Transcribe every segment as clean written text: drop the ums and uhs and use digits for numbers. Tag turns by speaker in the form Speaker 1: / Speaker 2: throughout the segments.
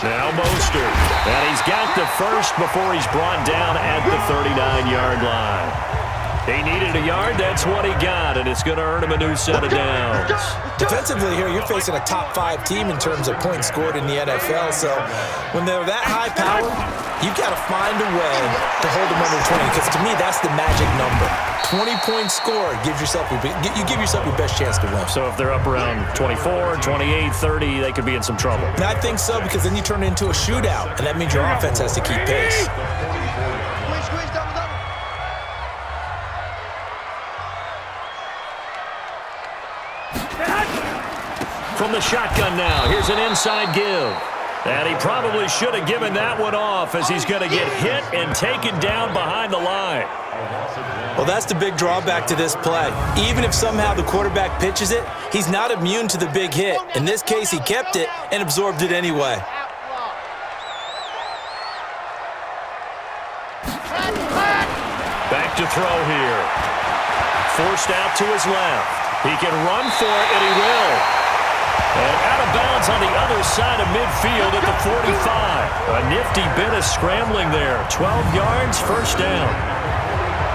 Speaker 1: Now Mostert. And he's got the first before he's brought down at the 39-yard line. He needed a yard. That's what he got, and it's going to earn him a new set of downs.
Speaker 2: Defensively here, you're facing a top-5 team in terms of points scored in the NFL, so when they're that high power, you've got to find a way to hold them under 20, because to me, that's the magic number. 20 points scored, you give yourself your best chance to win.
Speaker 1: So if they're up around 24, 28, 30, they could be in some trouble.
Speaker 2: And I think so, because then you turn it into a shootout, and that means your offense has to keep pace.
Speaker 1: From the shotgun now, here's an inside give. And he probably should have given that one off, as he's going to get hit and taken down behind the line.
Speaker 2: Well, that's the big drawback to this play. Even if somehow the quarterback pitches it, he's not immune to the big hit. In this case, he kept it and absorbed it anyway.
Speaker 1: Back to throw here. Forced out to his left. He can run for it, and he will. And out of bounds on the other side of midfield at the 45. A nifty bit of scrambling there. 12 yards, first down.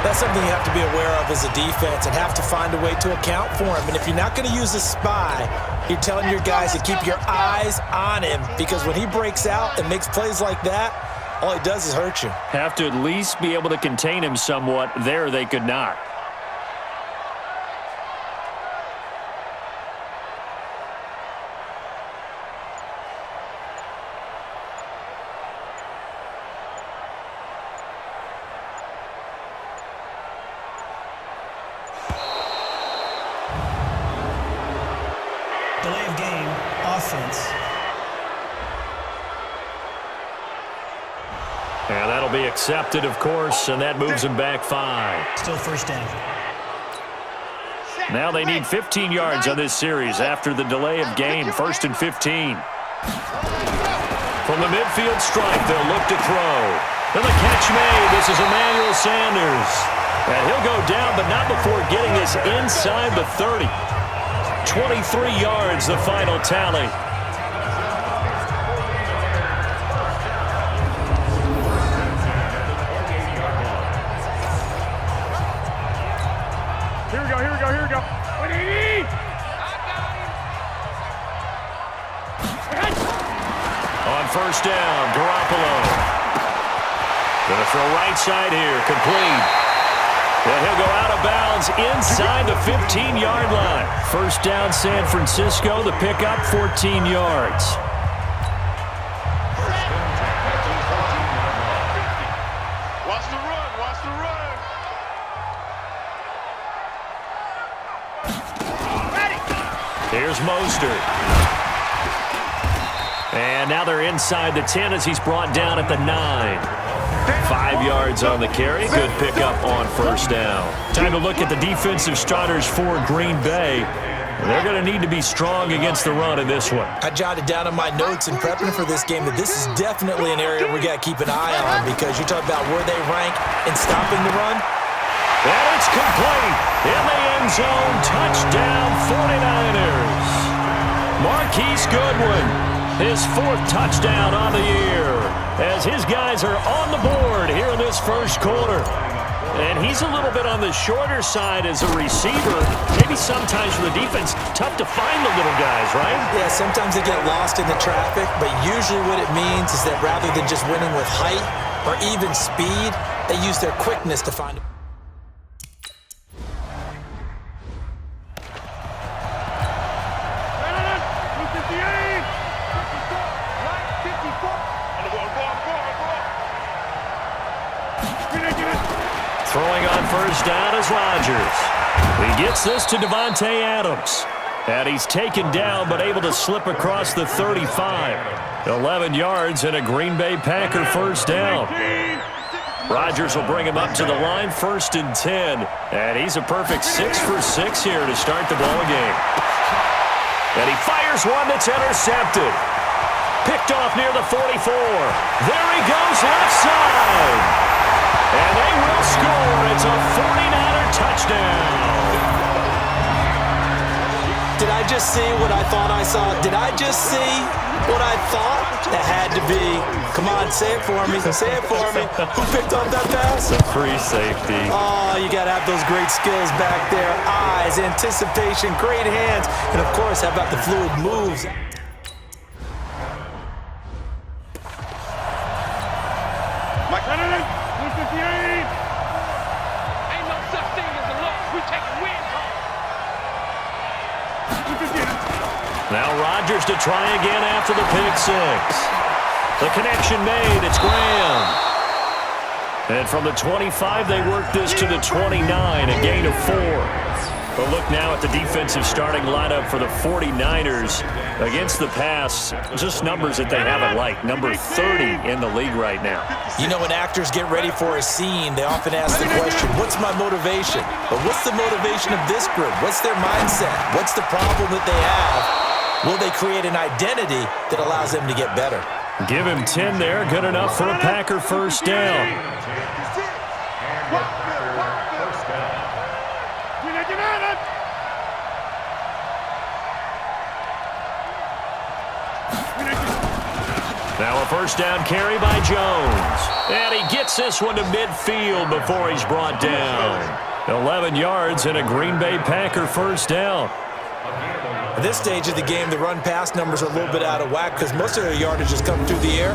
Speaker 2: That's something you have to be aware of as a defense and have to find a way to account for him. And if you're not going to use a spy, you're telling your guys to keep your eyes on him, because when he breaks out and makes plays like that, all he does is hurt you.
Speaker 1: Have to at least be able to contain him somewhat. There they could not.
Speaker 3: Delay of game, offense.
Speaker 1: And that'll be accepted, of course, and that moves him back 5.
Speaker 3: Still first down.
Speaker 1: Now they need 15 yards on this series after the delay of game. 1st and 15. From the midfield stripe, they'll look to throw. And the catch made. This is Emmanuel Sanders. And he'll go down, but not before getting this inside the 30. 23 yards, the final tally.
Speaker 4: Here we go.
Speaker 1: On first down, Garoppolo. Going to throw right side here, complete. And he'll go out of bounds inside the 15-yard line. First down, San Francisco. The pickup, 14 yards.
Speaker 4: Watch the run.
Speaker 1: Here's Mostert. And now they're inside the 10 as he's brought down at the 9. 5 yards on the carry. Good pickup on first down. Time to look at the defensive starters for Green Bay. They're going to need to be strong against the run in this one.
Speaker 2: I jotted down in my notes in prepping for this game that this is definitely an area we got to keep an eye on, because you talk about where they rank in stopping the run.
Speaker 1: And it's complete. In the end zone. Touchdown 49ers. Marquise Goodwin. His 4th touchdown on the year, as his guys are on the board here in this first quarter. And he's a little bit on the shorter side as a receiver. Maybe sometimes for the defense, tough to find the little guys, right?
Speaker 2: Yeah, sometimes they get lost in the traffic, but usually what it means is that rather than just winning with height or even speed, they use their quickness to find it.
Speaker 1: Throwing on first down is Rodgers. He gets this to Devontae Adams. And he's taken down but able to slip across the 35. 11 yards and a Green Bay Packer first down. Rodgers will bring him up to the line, 1st and 10. And he's a perfect 6 for 6 here to start the ball game. And he fires one that's intercepted. Picked off near the 44. There he goes, left side. And they will score. It's a 49er touchdown.
Speaker 2: Did I just see what I thought I saw? Did I just see what I thought? That had to be. Come on, say it for me. Say it for me. Who picked up that pass?
Speaker 1: A free safety.
Speaker 2: Oh, you got to have those great skills back there. Eyes, anticipation, great hands, and, of course, how about the fluid moves?
Speaker 4: Mike Kennedy, 158.
Speaker 5: Ain't no such thing as a loss. We take wins home.
Speaker 4: 158.
Speaker 1: Now Rodgers to try again after the pick six. The connection made. It's Graham. And from the 25, they work this to the 29, a gain of 4. But look now at the defensive starting lineup for the 49ers. Against the pass, just numbers that they haven't liked. Number 30 in the league right now.
Speaker 2: You know, when actors get ready for a scene, they often ask the question, what's my motivation? But what's the motivation of this group? What's their mindset? What's the problem that they have? Will they create an identity that allows them to get better?
Speaker 1: Give him 10 there. Good enough for a Packer first down. Now a first down carry by Jones. And he gets this one to midfield before he's brought down. 11 yards and a Green Bay Packer first down.
Speaker 2: At this stage of the game, the run-pass numbers are a little bit out of whack because most of their yardage is coming through the air.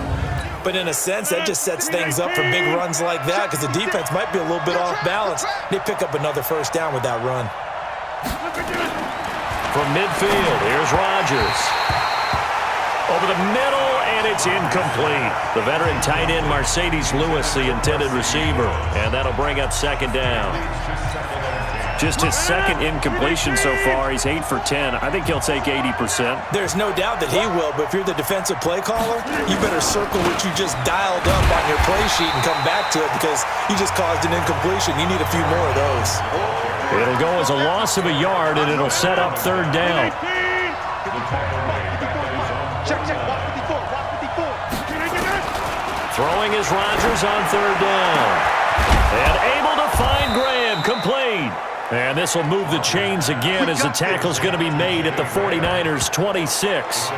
Speaker 2: But in a sense, that just sets things up for big runs like that because the defense might be a little bit off balance. They pick up another first down with that run.
Speaker 1: From midfield, here's Rodgers. Over the middle, and it's incomplete. The veteran tight end, Mercedes Lewis, the intended receiver. And that'll bring up second down. Just his second incompletion so far. He's 8 for 10. I think he'll take 80%.
Speaker 2: There's no doubt that he will, but if you're the defensive play caller, you better circle what you just dialed up on your play sheet and come back to it because you just caused an incompletion. You need a few more of those.
Speaker 1: It'll go as a loss of a yard, and it'll set up third down. Throwing is Rodgers on third down. And able to find Graham, complete. And this will move the chains again as the tackle's going to be made at the 49ers' 26.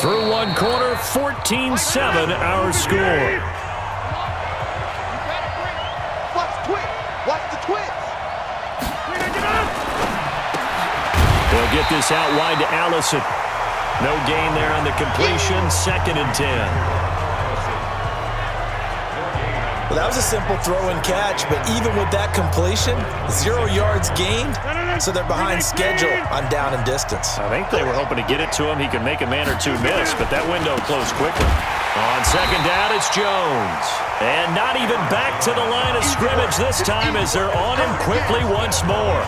Speaker 1: Through one quarter, 14-7 our score.
Speaker 5: Watch the twist.
Speaker 1: They'll get this out wide to Allison. No gain there on the completion. Second and 10.
Speaker 2: Well, that was a simple throw and catch, but even with that completion, 0 yards gained, so they're behind schedule on down and distance.
Speaker 1: I think they were hoping to get it to him. He could make a man or two miss, but that window closed quickly. On second down, it's Jones. And not even back to the line of scrimmage this time as they're on him quickly once more.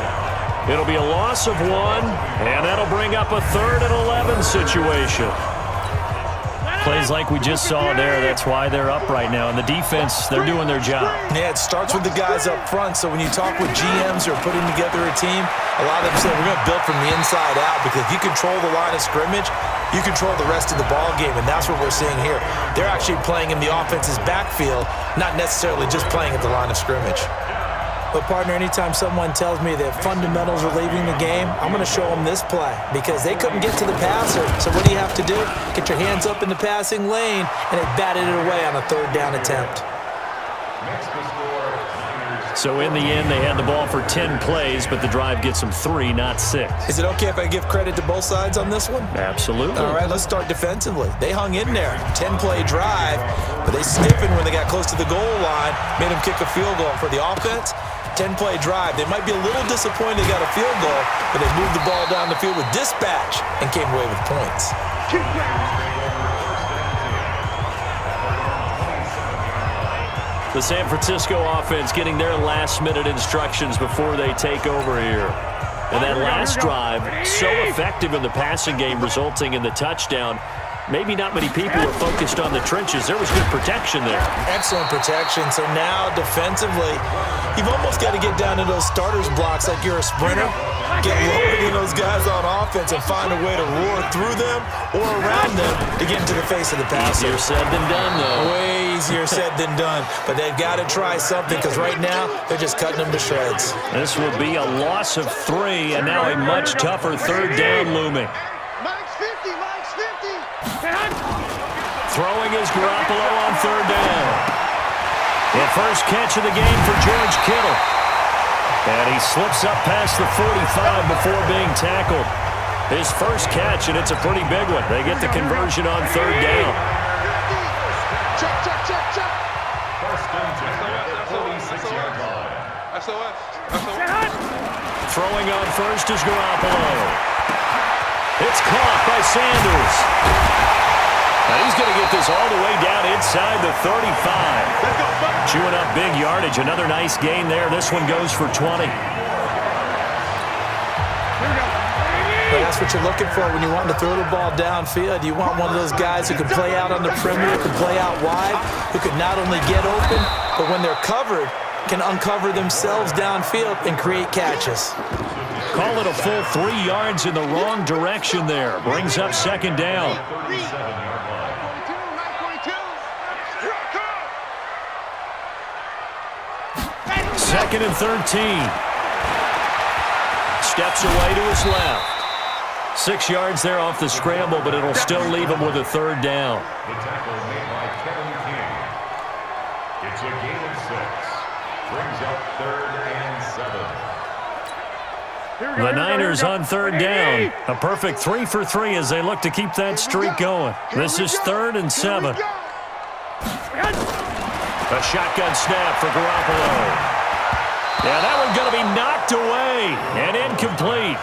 Speaker 1: It'll be a loss of 1, and that'll bring up a 3rd and 11 situation. Plays like we just saw there. That's why they're up right now. And the defense, they're doing their job.
Speaker 2: Yeah, it starts with the guys up front. So when you talk with GMs who are putting together a team, a lot of them say we're going to build from the inside out because if you control the line of scrimmage, you control the rest of the ball game, and that's what we're seeing here. They're actually playing in the offense's backfield, not necessarily just playing at the line of scrimmage. But, partner, anytime someone tells me that fundamentals are leaving the game, I'm going to show them this play because they couldn't get to the passer. So what do you have to do? Get your hands up in the passing lane, and they batted it away on a third down attempt.
Speaker 1: So in the end, they had the ball for 10 plays, but the drive gets them 3, not 6.
Speaker 2: Is it okay if I give credit to both sides on this one?
Speaker 1: Absolutely.
Speaker 2: All right, let's start defensively. They hung in there. 10-play drive, but they stiffened when they got close to the goal line, made them kick a field goal. For the offense, 10-play drive. They might be a little disappointed they got a field goal, but they moved the ball down the field with dispatch and came away with points.
Speaker 1: The San Francisco offense getting their last-minute instructions before they take over here. And that last drive, so effective in the passing game, resulting in the touchdown. Maybe not many people are focused on the trenches. There was good protection there.
Speaker 2: Excellent protection. So now defensively, you've almost got to get down to those starters blocks like you're a sprinter. Get lower than those guys on offense and find a way to roar through them or around them to get into the face of the passer.
Speaker 1: Easier said than done, though.
Speaker 2: Way easier said than done. But they've got to try something because right now they're just cutting them to shreds.
Speaker 1: This will be a loss of 3 and now a much tougher third down looming. Throwing is Garoppolo on third down. The first catch of the game for George Kittle. And he slips up past the 45 before being tackled. His first catch, and it's a pretty big one. They get the conversion on third down.
Speaker 4: Check. First and 10, 46-yard line. SOS.
Speaker 1: Throwing on first is Garoppolo. It's caught by Sanders. Now he's going to get this all the way down inside the 35. Chewing up big yardage. Another nice gain there. This one goes for 20.
Speaker 2: But that's what you're looking for when you want to throw the ball downfield. You want one of those guys who can play out on the perimeter, can play out wide, who can not only get open, but when they're covered, can uncover themselves downfield and create catches.
Speaker 1: Call it a full 3 yards in the wrong direction there. Brings up second down. Second and 13. Steps away to his left. 6 yards there off the scramble, but it'll still leave him with a third down.
Speaker 4: The tackle made by Kevin King. It's a gain of 6. Brings up 3rd and 7.
Speaker 1: The Niners on third down. A perfect 3 for 3 as they look to keep that streak going. This is 3rd and 7. A shotgun snap for Garoppolo. Yeah, that one's going to be knocked away and incomplete.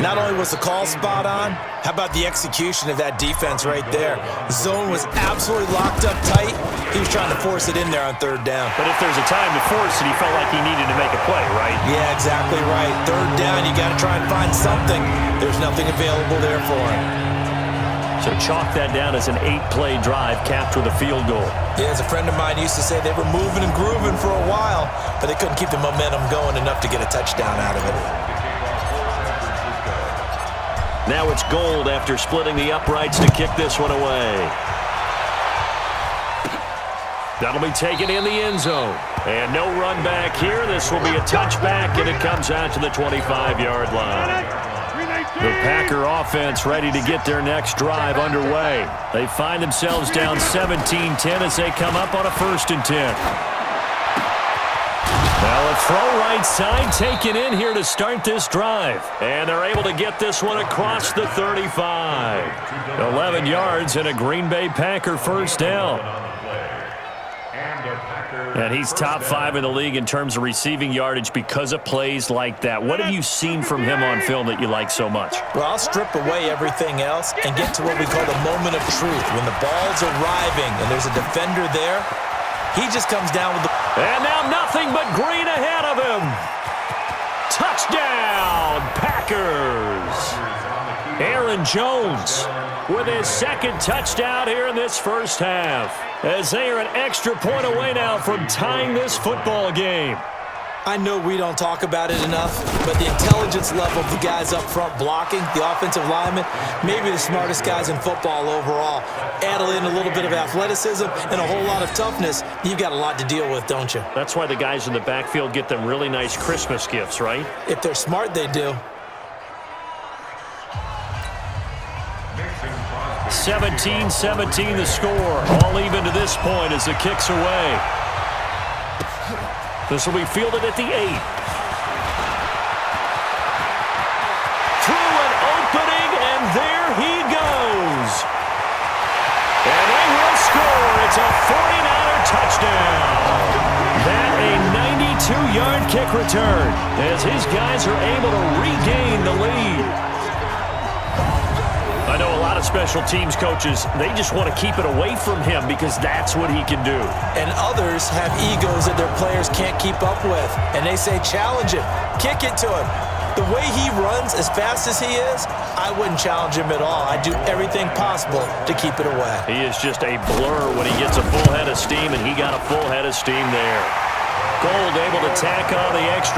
Speaker 2: Not only was the call spot on, how about the execution of that defense right there? Zone was absolutely locked up tight. He was trying to force it in there on third down.
Speaker 1: But if there's a time to force it, he felt like he needed to make a play, right?
Speaker 2: Yeah, exactly right. Third down, you got to try and find something. There's nothing available there for him.
Speaker 1: So chalk that down as an 8-play drive capped with a field goal.
Speaker 2: Yeah, as a friend of mine used to say, they were moving and grooving for a while, but they couldn't keep the momentum going enough to get a touchdown out of it.
Speaker 1: Now it's Gold after splitting the uprights to kick this one away. That'll be taken in the end zone. And no run back here. This will be a touchback, and it comes out to the 25-yard line. The Packer offense ready to get their next drive underway. They find themselves down 17-10 as they come up on a 1st and 10. Now a throw right side taken in here to start this drive. And they're able to get this one across the 35. 11 yards and a Green Bay Packer first down. And he's top 5 in the league in terms of receiving yardage because of plays like that. What have you seen from him on film that you like so much?
Speaker 2: Well, I'll strip away everything else and get to what we call the moment of truth. When the ball's arriving and there's a defender there, he just comes down with the...
Speaker 1: And now nothing but green ahead of him. Touchdown, Packers. Aaron Jones with his second touchdown here in this first half, as they are an extra point away now from tying this football game.
Speaker 2: I know we don't talk about it enough, but the intelligence level of the guys up front blocking, the offensive linemen, maybe the smartest guys in football overall. Add in a little bit of athleticism and a whole lot of toughness, you've got a lot to deal with, don't you?
Speaker 1: That's why the guys in the backfield get them really nice Christmas gifts, right?
Speaker 2: If they're smart, they do.
Speaker 1: 17-17 the score. All even to this point as it kicks away. This will be fielded at the 8. Through an opening, and there he goes. And they will score. It's a 49er touchdown. That a 92-yard kick return as his guys are able to regain the lead. I know a lot of special teams coaches, they just want to keep it away from him because that's what he can do.
Speaker 2: And others have egos that their players can't keep up with. And they say, challenge him, kick it to him. The way he runs as fast as he is, I wouldn't challenge him at all. I'd do everything possible to keep it away.
Speaker 1: He is just a blur when he gets a full head of steam, and he got a full head of steam there. Gold able to tack on the extra